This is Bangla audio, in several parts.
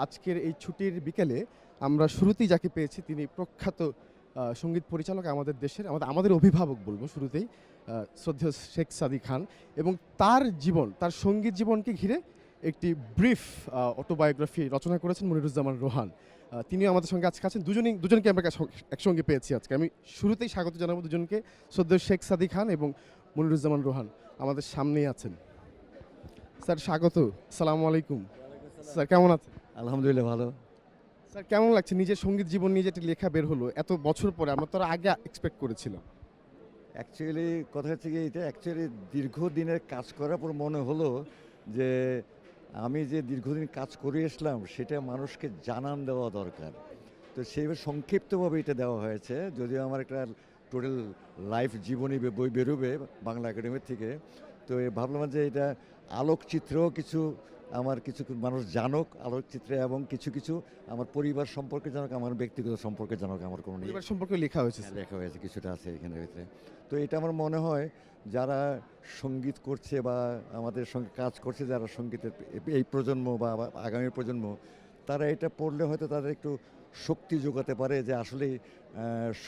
আজকের এই ছুটির বিকেলে আমরা শুরুতেই যাকে পেয়েছি তিনি প্রখ্যাত সঙ্গীত পরিচালক আমাদের দেশের, আমাদের অভিভাবক বলবো শুরুতেই, শ্রদ্ধেয় শেখ সাদী খান। এবং তার জীবন, তার সঙ্গীত জীবনকে ঘিরে একটি ব্রিফ অটোবায়োগ্রাফি রচনা করেছেন মনিরুজ্জামান রোহান। তিনিও আমাদের সঙ্গে আজকে আছেন। দুজনকে আমরা একসঙ্গে পেয়েছি আজকে। আমি শুরুতেই স্বাগত জানাবো দুজনকে। শ্রদ্ধেয় শেখ সাদী খান এবং মনিরুজ্জামান রোহান আমাদের সামনেই আছেন। স্যার স্বাগত। আসসালামু আলাইকুম। স্যার কেমন আছেন? আলহামদুলিল্লাহ ভালো। স্যার কেমন লাগছে নিজের সঙ্গীত জীবন নিয়ে যেটা লেখা বের হলো এত বছর পরে? আমরা তো আগে এক্সপেক্ট করেছিলাম। অ্যাকচুয়ালি কথা হচ্ছে কি, এটা অ্যাকচুয়ালি দীর্ঘদিনের কাজ করার পর মনে হলো যে আমি যে দীর্ঘদিন কাজ করে আসলাম সেটা মানুষকে জানান দেওয়া দরকার। তো সেইভাবে সংক্ষিপ্তভাবে এটা দেওয়া হয়েছে, যদিও আমার একটা টোটাল লাইফ জীবনী বই বেরোবে বাংলা একাডেমির থেকে। তো ভাবলাম যে এটা আলোকচিত্রেও কিছু আমার কিছু মানুষ জানুক আলোকচিত্রে, এবং কিছু কিছু আমার পরিবার সম্পর্কে জানুক, আমার ব্যক্তিগত সম্পর্কে জানুক, আমার কোনো নিয়ে পরিবার সম্পর্কে লেখা হয়েছে স্যার। লেখা হয়েছে, কিছুটা আছে এখানের ভিতরে। তো এটা আমার মনে হয় যারা সঙ্গীত করছে বা আমাদের সঙ্গে কাজ করছে, যারা সঙ্গীতের এই প্রজন্ম বা আগামী প্রজন্ম, তারা এটা পড়লে হয়তো তাদের একটু শক্তি যোগাতে পারে যে আসলে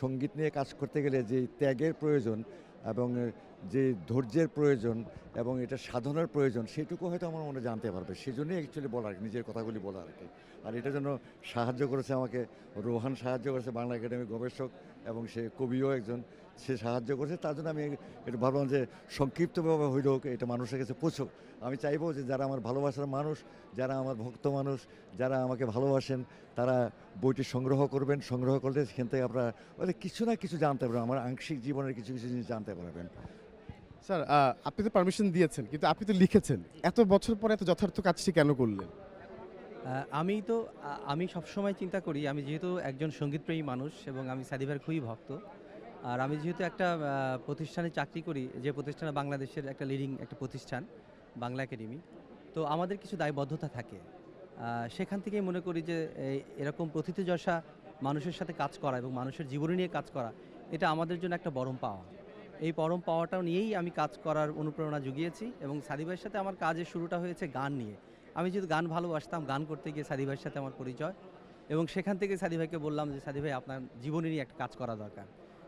সঙ্গীত নিয়ে কাজ করতে গেলে যে ত্যাগের প্রয়োজন এবং যে ধৈর্যের প্রয়োজন এবং এটা সাধনার প্রয়োজন, সেটুকু হয়তো আমার মনে জানতে পারবে। সেই জন্যই অ্যাকচুয়ালি বলা, নিজের কথাগুলি বলা আর কি। আর এটার জন্য সাহায্য করেছে আমাকে রোহান, সাহায্য করেছে, বাংলা একাডেমির গবেষক এবং সে কবিও একজন, সে সাহায্য করেছে। তার জন্য আমি এটা ভাবলাম যে সংক্ষিপ্তভাবে হইলেও এটা মানুষের কাছে পৌঁছক। আমি চাইবো যে যারা আমার ভালোবাসার মানুষ, যারা আমার ভক্ত মানুষ, যারা আমাকে ভালোবাসেন, তারা বইটি সংগ্রহ করবেন। সংগ্রহ করলে সেখান থেকে আপনারা কিছু না কিছু জানতে পারবেন, আমার আংশিক জীবনের কিছু কিছু জিনিস জানতে পারবেন। স্যার আপনি তো পারমিশন দিয়েছেন, কিন্তু আপনি তো লিখেছেন। এত বছর পরে এত যথার্থ কাজটি কেন করলেন? আমি সবসময় চিন্তা করি, আমি যেহেতু একজন সঙ্গীতপ্রেমী মানুষ এবং আমি সাদী ভাইয়ের খুবই ভক্ত। আর আমি যেহেতু একটা প্রতিষ্ঠানে চাকরি করি, যে প্রতিষ্ঠানে বাংলাদেশের একটা লিডিং একটা প্রতিষ্ঠান বাংলা একাডেমি, তো আমাদের কিছু দায়বদ্ধতা থাকে। সেখান থেকেই মনে করি যে এরকম প্রথিতযশা মানুষের সাথে কাজ করা এবং মানুষের জীবনী নিয়ে কাজ করা, এটা আমাদের জন্য একটা পরম পাওয়া। এই পরম পাওয়াটা নিয়েই আমি কাজ করার অনুপ্রেরণা জুগিয়েছি এবং সাদী ভাইয়ের সাথে আমার কাজের শুরুটা হয়েছে গান নিয়ে। আমি যেহেতু গান ভালোবাসতাম, গান করতে গিয়ে সাদী ভাইয়ের সাথে আমার পরিচয়, এবং সেখান থেকে সাদী ভাইকে বললাম যে সাদী ভাই, আপনার জীবনী নিয়ে একটা কাজ করা দরকার।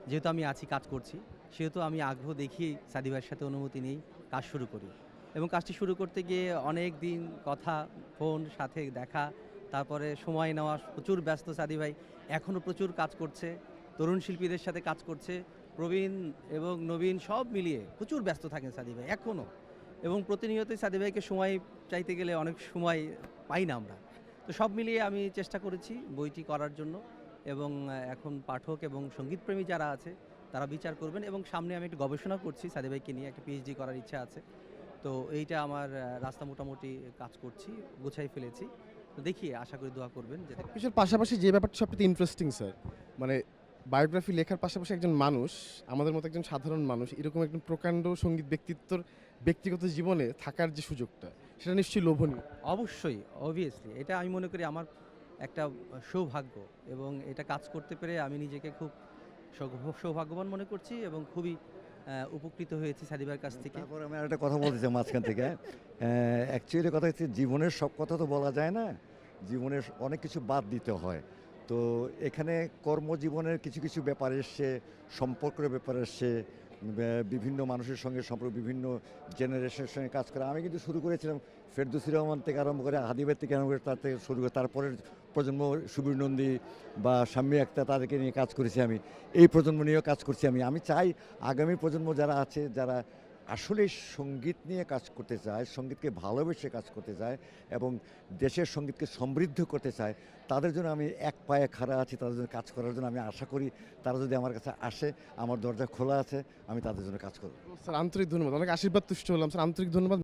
যেহেতু আমি আছি, কাজ করছি, সেহেতু আমি আগ্রহ দেখিয়েই সাদী ভাইয়ের সাথে অনুমতি নিয়েই কাজ শুরু করি। এবং কাজটি শুরু করতে গিয়ে অনেক দিন কথা, ফোন, সাথে দেখা, তারপরে সময় নেওয়া, প্রচুর ব্যস্ত সাদী ভাই। এখনও প্রচুর কাজ করছে, তরুণ শিল্পীদের সাথে কাজ করছে, প্রবীণ এবং নবীন সব মিলিয়ে প্রচুর ব্যস্ত থাকেন সাদী ভাই এখনও। এবং প্রতিনিয়তই সাদী ভাইকে সময় চাইতে গেলে অনেক সময় পাই না আমরা। তো সব মিলিয়ে আমি চেষ্টা করেছি বইটি করার জন্য, এবং এখন পাঠক এবং সঙ্গীতপ্রেমী যারা আছে তারা বিচার করবেন। এবং সামনে আমি একটু গবেষণা করছি সাদী ভাইকে নিয়ে, একটা পিএইচডি করার ইচ্ছা আছে। তো এইটা আমার রাস্তা মোটামুটি কাজ করছি, গুছাই ফেলেছি। তো দেখি, আশা করি দোয়া করবেন যে সবকিছুর পাশাপাশি যে ব্যাপারটা সবচেয়ে ইন্টারেস্টিং স্যার, মানে বায়োগ্রাফি লেখার পাশাপাশি একজন মানুষ, আমাদের মতো একজন সাধারণ মানুষ, এরকম একজন প্রকাণ্ড সঙ্গীত ব্যক্তিত্বর ব্যক্তিগত জীবনে থাকার যে সুযোগটা, সেটা নিশ্চয়ই লোভনীয়। অবশ্যই, অবভিয়াসলি এটা আমি মনে করি আমার একটা সৌভাগ্য, এবং এটা কাজ করতে পেরে আমি নিজেকে খুব সৌভাগ্যবান মনে করছি এবং খুবই উপকৃত হয়েছি সাদী ভাইয়ের কাছ থেকে। তারপর আমি আরেকটা কথা বলতে চাই মাঝখান থেকে। অ্যাকচুয়ালি কথা হচ্ছে, জীবনের সব কথা তো বলা যায় না, জীবনের অনেক কিছু বাদ দিতে হয়। তো এখানে কর্মজীবনের কিছু কিছু ব্যাপার এসছে, সম্পর্কের ব্যাপার এসছে, বিভিন্ন মানুষের সঙ্গে সম্পর্ক, বিভিন্ন জেনারেশনের সঙ্গে কাজ করা। আমি কিন্তু শুরু করেছিলাম ফেরদৌসী রহমান থেকে আরম্ভ করে, হাদিবের থেকে আরম্ভ করে, তার থেকে শুরু করে তারপরের প্রজন্ম সুবীর নন্দী বা শাম্মী আক্তার, তাদেরকে নিয়ে কাজ করেছি আমি। এই প্রজন্ম নিয়েও কাজ করছি আমি। আমি চাই আগামী প্রজন্ম যারা আছে, যারা আসলে সঙ্গীত নিয়ে কাজ করতে চায়, সঙ্গীতকে ভালোবেসে কাজ করতে চায় এবং দেশের সঙ্গীতকে সমৃদ্ধ করতে চায়, তাদের জন্য আমি এক পায়ে খাড়া আছি। তাদের জন্য কাজ করার জন্য আমি আশা করি তারা যদি আমার কাছে আসে, আমার দরজা খোলা আছে, আমি তাদের জন্য কাজ করব। স্যার আন্তরিক ধন্যবাদ, অনেক আশীর্বাদ তুষ্ট হলাম স্যার, আন্তরিক ধন্যবাদ।